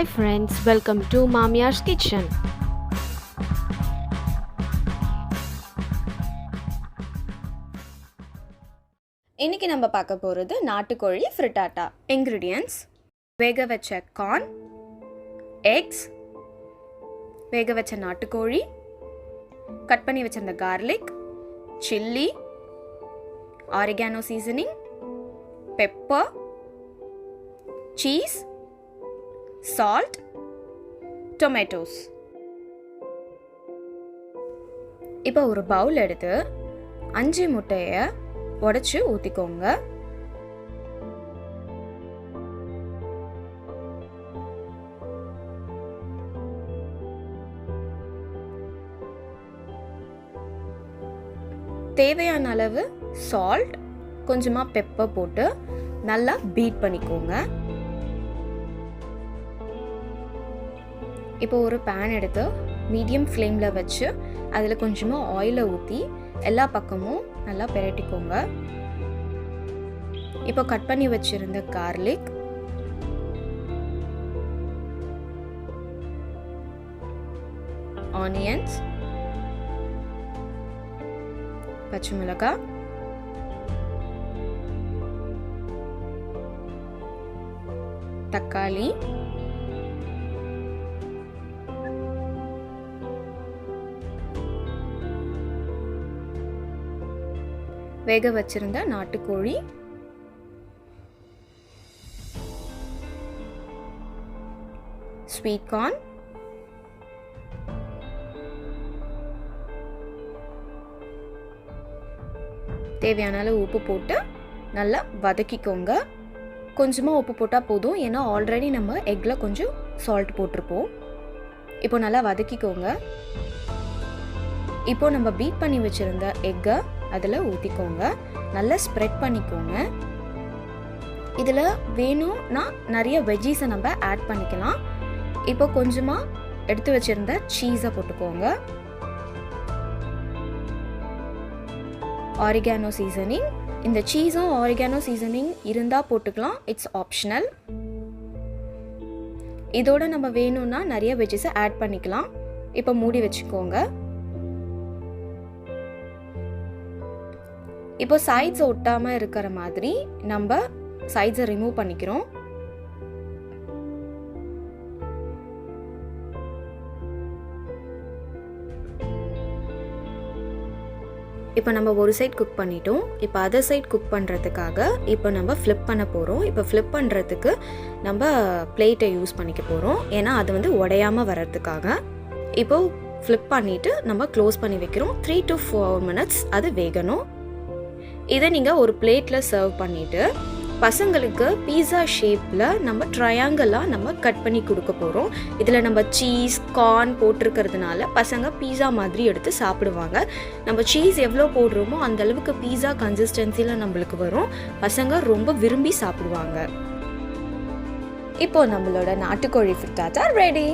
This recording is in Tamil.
Hi friends, welcome to MAMIYAR'S kitchen. இன்னைக்கு நம்ம பார்க்க போறது நாட்டுக்கோழி ஃப்ரிட்டாட்டா. ingredients: வேக வச்ச corn, eggs, வேக வச்ச நாட்டுக்கோழி, கட் பண்ணி வச்சிருந்த garlic, chilli, oregano seasoning, pepper, cheese, salt, tomatoes. இப்போ ஒரு பவுல் எடுத்து 5 முட்டையை உடைச்சு ஊத்திக்கோங்க. தேவையான அளவு சால்ட், கொஞ்சமா பெப்பர் போட்டு நல்லா பீட் பண்ணிக்கோங்க. இப்போ ஒரு பேன் எடுத்து மீடியம் ஃப்ளேமில் வச்சு அதில் கொஞ்சமாக ஆயிலை ஊற்றி எல்லா பக்கமும் நல்லா பிரட்டிக்கோங்க. இப்போ கட் பண்ணி வச்சிருந்த கார்லிக், ஆனியன்ஸ், பச்சை மிளகாய், தக்காளி, வேக வச்சிருந்த நாட்டுக்கோழி, ஸ்வீட் கார்ன், தேவையான அளவு உப்பு போட்டு நல்லா வதக்கிக்கோங்க. கொஞ்சமாக உப்பு போட்டால் போதும், ஏன்னா ஆல்ரெடி நம்ம எக்கில் கொஞ்சம் சால்ட் போட்டிருப்போம். இப்போ நல்லா வதக்கிக்கோங்க. இப்போ நம்ம பீட் பண்ணி வச்சிருந்த எக்கை அதில் ஊற்றிக்கோங்க. நல்லா ஸ்ப்ரெட் பண்ணிக்கோங்க. இதில் வேணும்னா நிறைய வெஜ்ஜீஸை நம்ம ஆட் பண்ணிக்கலாம். இப்போ கொஞ்சமாக எடுத்து வச்சிருந்த சீஸை போட்டுக்கோங்க. ஆரிகானோ சீசனிங், இந்த சீஸும் ஆரிகானோ சீசனிங் இருந்தால் போட்டுக்கலாம், இட்ஸ் ஆப்ஷனல். இதோட நம்ம வேணும்னா நிறைய வெஜ்ஜீஸை ஆட் பண்ணிக்கலாம். இப்போ மூடி வச்சுக்கோங்க. இப்போ சைட்ஸ் ஒட்டாமல் இருக்கிற மாதிரி நம்ம சைட்ஸை ரிமூவ் பண்ணிக்கிறோம். இப்போ நம்ம ஒரு சைட் குக் பண்ணிட்டோம். இப்போ அதர் சைட் குக் பண்ணுறதுக்காக இப்போ நம்ம ஃப்ளிப் பண்ண போகிறோம். இப்போ ஃப்ளிப் பண்ணுறதுக்கு நம்ம பிளேட்டை யூஸ் பண்ணிக்க போகிறோம், ஏன்னா அது வந்து உடையாமல் வர்றதுக்காக. இப்போது ஃப்ளிப் பண்ணிவிட்டு நம்ம க்ளோஸ் பண்ணி வைக்கிறோம். 3 to 4 minutes அது வேகணும். இதை நீங்கள் ஒரு பிளேட்டில் சர்வ் பண்ணிவிட்டு பசங்களுக்கு பீஸா ஷேப்பில் நம்ம ட்ரையாங்கிளாக நம்ம கட் பண்ணி கொடுக்க போகிறோம். இதில் நம்ம சீஸ், கார்ன் போட்டிருக்கிறதுனால பசங்க பீஸா மாதிரி எடுத்து சாப்பிடுவாங்க. நம்ம சீஸ் எவ்வளோ போடுறோமோ அந்த அளவுக்கு பீஸா கன்சிஸ்டன்சியில் நம்மளுக்கு வரும். பசங்க ரொம்ப விரும்பி சாப்பிடுவாங்க. இப்போ நம்மளோட நாட்டுக்கோழி ஃப்ரிட்டாட்டா ரெடி.